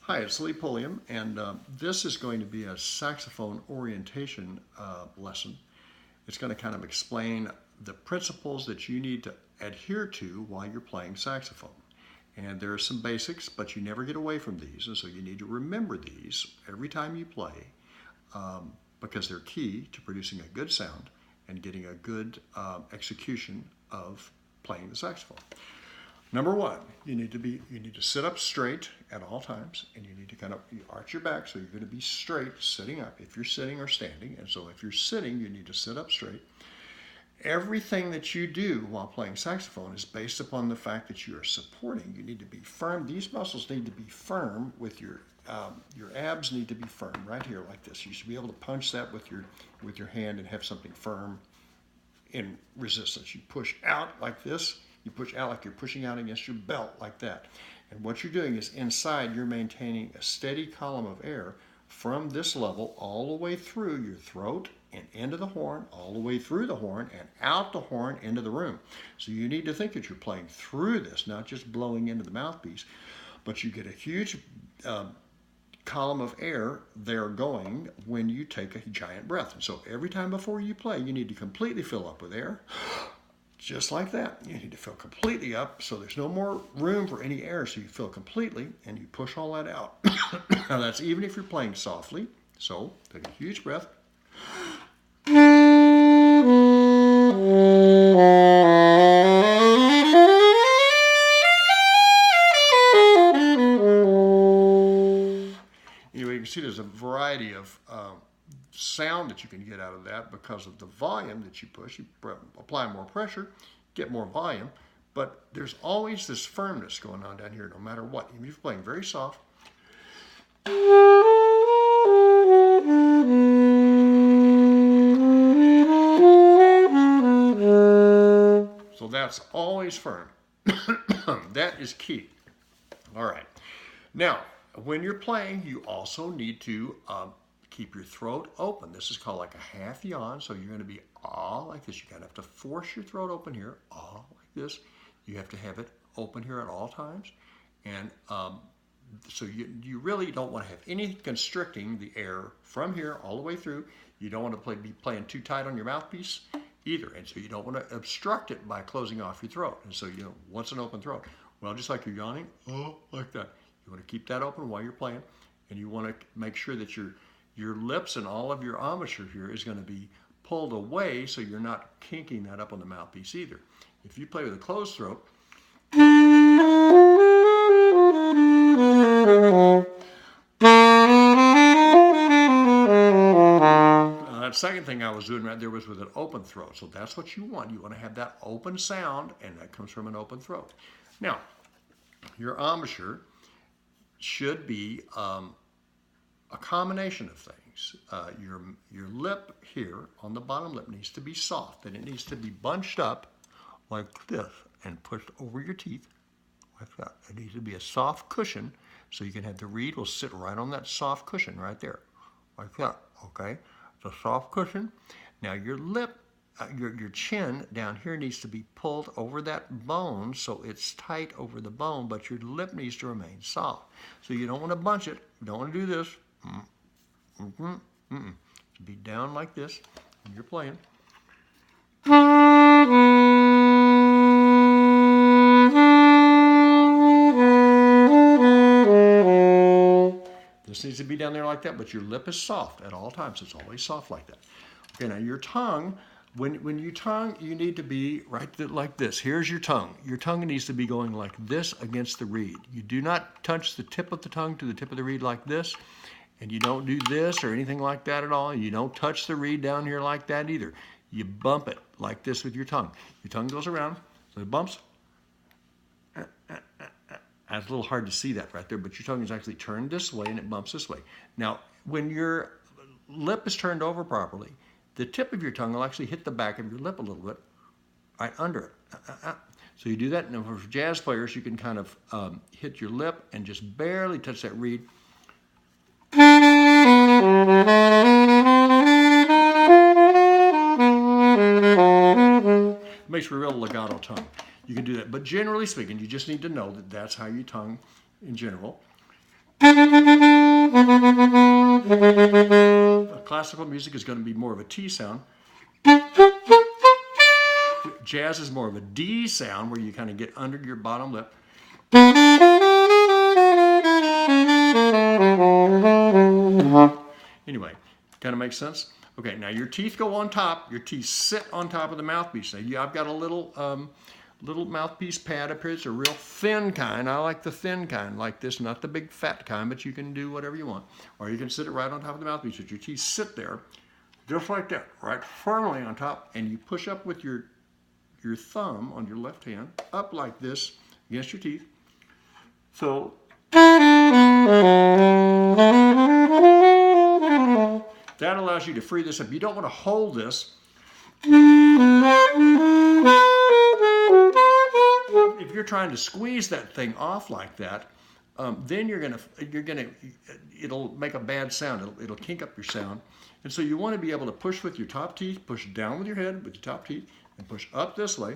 Hi, it's Pulliam, and this is going to be a saxophone orientation lesson. It's going to kind of explain the principles that you need to adhere to while you're playing saxophone. And there are some basics, but you never get away from these, and so you need to remember these every time you play because they're key to producing a good sound and getting a good execution of playing the saxophone. Number one, you need to sit up straight at all times, and you need to kind of arch your back, so you're going to be straight sitting up if you're sitting or standing. And so if you're sitting, you need to sit up straight. Everything that you do while playing saxophone is based upon the fact that you are supporting. You need to be firm. These muscles need to be firm with your abs need to be firm right here like this. You should be able to punch that with your hand and have something firm in resistance. You push out like this. You push out like you're pushing out against your belt like that. And what you're doing is inside you're maintaining a steady column of air from this level all the way through your throat and into the horn, all the way through the horn and out the horn into the room. So you need to think that you're playing through this, not just blowing into the mouthpiece, but you get a huge column of air there going when you take a giant breath. And so every time before you play, you need to completely fill up with air. Just like that. You need to fill completely up so there's no more room for any air, so you fill completely and you push all that out. Now that's even if you're playing softly. So take a huge breath. Anyway, you can see there's a variety of sound that you can get out of that because of the volume that you push. You apply more pressure, get more volume, but there's always this firmness going on down here no matter what. Even if you're playing very soft. So that's always firm. That is key. All right. Now, when you're playing, you also need to keep your throat open. This is called like a half yawn. So you're going to be like this. You kind of have to force your throat open here, like this. You have to have it open here at all times. And so you really don't want to have anything constricting the air from here all the way through. You don't want to be playing too tight on your mouthpiece either. And so you don't want to obstruct it by closing off your throat. And so, what's an open throat? Well, just like you're yawning, like that. You want to keep that open while you're playing. And you want to make sure that your lips and all of your embouchure here is going to be pulled away so you're not kinking that up on the mouthpiece either. If you play with a closed throat, that second thing I was doing right there was with an open throat. So that's what you want. You want to have that open sound, and that comes from an open throat. Now, your embouchure should be a combination of things. Your lip here on the bottom lip needs to be soft, and it needs to be bunched up like this and pushed over your teeth like that. It needs to be a soft cushion, so you can have the reed will sit right on that soft cushion right there, like that. Okay, it's a soft cushion. Now your lip, your chin down here needs to be pulled over that bone, so it's tight over the bone, but your lip needs to remain soft. So you don't want to bunch it. You don't want to do this. Be down like this when you're playing. This needs to be down there like that, but your lip is soft at all times. It's always soft like that. Okay, now your tongue, when you tongue, you need to be right like this. Here's your tongue. Your tongue needs to be going like this against the reed. You do not touch the tip of the tongue to the tip of the reed like this, and you don't do this or anything like that at all. You don't touch the reed down here like that either. You bump it like this with your tongue. Your tongue goes around, so it bumps. It's a little hard to see that right there, but your tongue is actually turned this way and it bumps this way. Now, when your lip is turned over properly, the tip of your tongue will actually hit the back of your lip a little bit, right under it. So you do that, and for jazz players, you can kind of hit your lip and just barely touch that reed. It makes for a real legato tongue. You can do that, but generally speaking, you just need to know that that's how you tongue in general. You Classical music is going to be more of a T sound. Jazz is more of a D sound where you kind of get under your bottom lip. Anyway, kind of makes sense? Okay, now your teeth go on top. Your teeth sit on top of the mouthpiece. Now, I've got a little mouthpiece pad up here. It's a real thin kind. I like the thin kind like this, not the big fat kind, but you can do whatever you want. Or you can sit it right on top of the mouthpiece. But your teeth sit there just like that, right firmly on top, and you push up with your thumb on your left hand, up like this against your teeth. So that allows you to free this up. You don't want to hold this. If you're trying to squeeze that thing off like that, then it'll make a bad sound. It'll kink up your sound. And so you want to be able to push with your top teeth, push down with your head with your top teeth, and push up this way.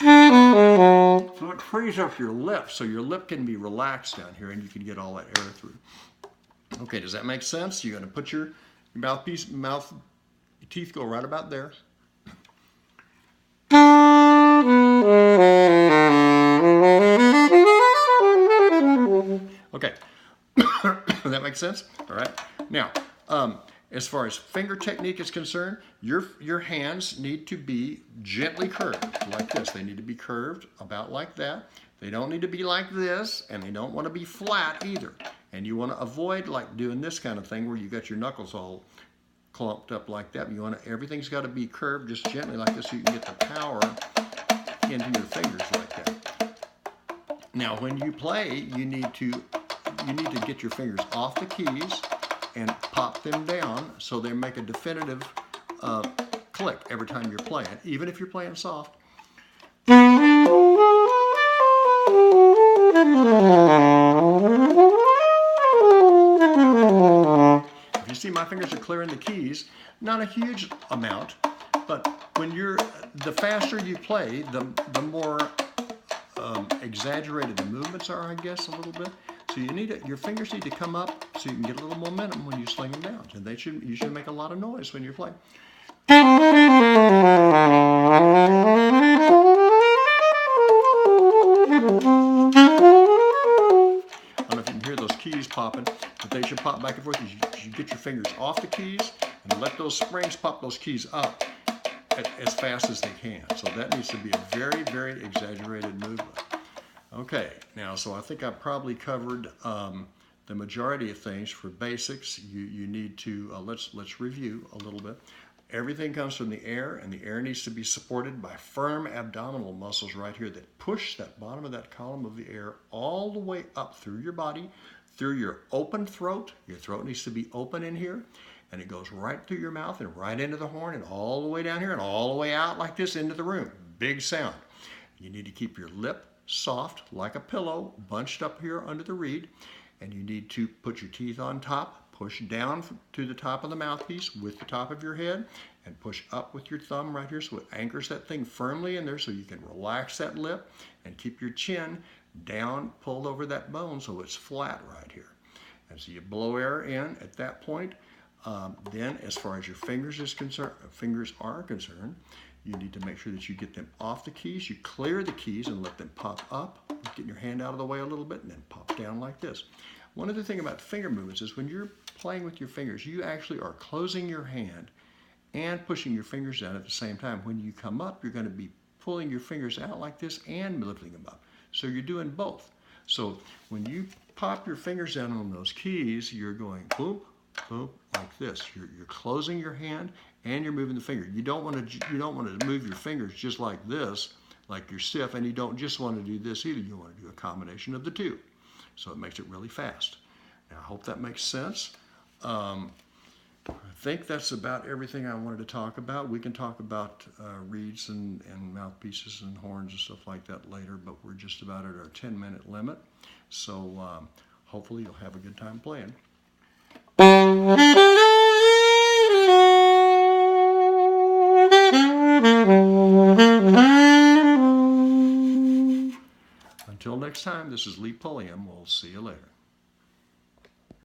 So it frees up your lip, so your lip can be relaxed down here, and you can get all that air through. Okay, does that make sense? You're going to put your your teeth go right about there. Okay, that makes sense? All right. Now, as far as finger technique is concerned, your hands need to be gently curved like this. They need to be curved about like that. They don't need to be like this, and they don't want to be flat either. And you want to avoid like doing this kind of thing where you got your knuckles all clumped up like that. Everything's got to be curved just gently like this so you can get the power into your fingers like that. Now, when you play, you need to get your fingers off the keys and pop them down so they make a definitive click every time you're playing, even if you're playing soft. If you see my fingers are clearing the keys, not a huge amount, but the faster you play, the more exaggerated the movements are, I guess, a little bit. So your fingers need to come up so you can get a little momentum when you sling them down. And you should make a lot of noise when you're playing. I don't know if you can hear those keys popping, but they should pop back and forth. You should get your fingers off the keys and let those springs pop those keys up as fast as they can. So that needs to be a very, very exaggerated movement. Okay, now, so I think I probably covered the majority of things for basics. You need to, let's review a little bit. Everything comes from the air, and the air needs to be supported by firm abdominal muscles right here that push that bottom of that column of the air all the way up through your body, through your open throat. Your throat needs to be open in here, and it goes right through your mouth and right into the horn and all the way down here and all the way out like this into the room. Big sound. You need to keep your lip soft like a pillow, bunched up here under the reed, and you need to put your teeth on top, push down to the top of the mouthpiece with the top of your head, and push up with your thumb right here so it anchors that thing firmly in there so you can relax that lip and keep your chin down, pulled over that bone so it's flat right here. And so you blow air in at that point. Then, as far as your fingers are concerned, you need to make sure that you get them off the keys. You clear the keys and let them pop up. Get your hand out of the way a little bit and then pop down like this. One other thing about finger movements is when you're playing with your fingers, you actually are closing your hand and pushing your fingers down at the same time. When you come up, you're going to be pulling your fingers out like this and lifting them up. So you're doing both. So when you pop your fingers down on those keys, you're going boop, boop, like this. You're closing your hand and you're moving the finger. You don't want to move your fingers just like this, like you're stiff, and you don't just want to do this either. You want to do a combination of the two. So it makes it really fast. Now, I hope that makes sense. I think that's about everything I wanted to talk about. We can talk about reeds and mouthpieces and horns and stuff like that later, but we're just about at our 10-minute limit. So hopefully you'll have a good time playing. Until next time, this is Lee Pulliam. We'll see you later.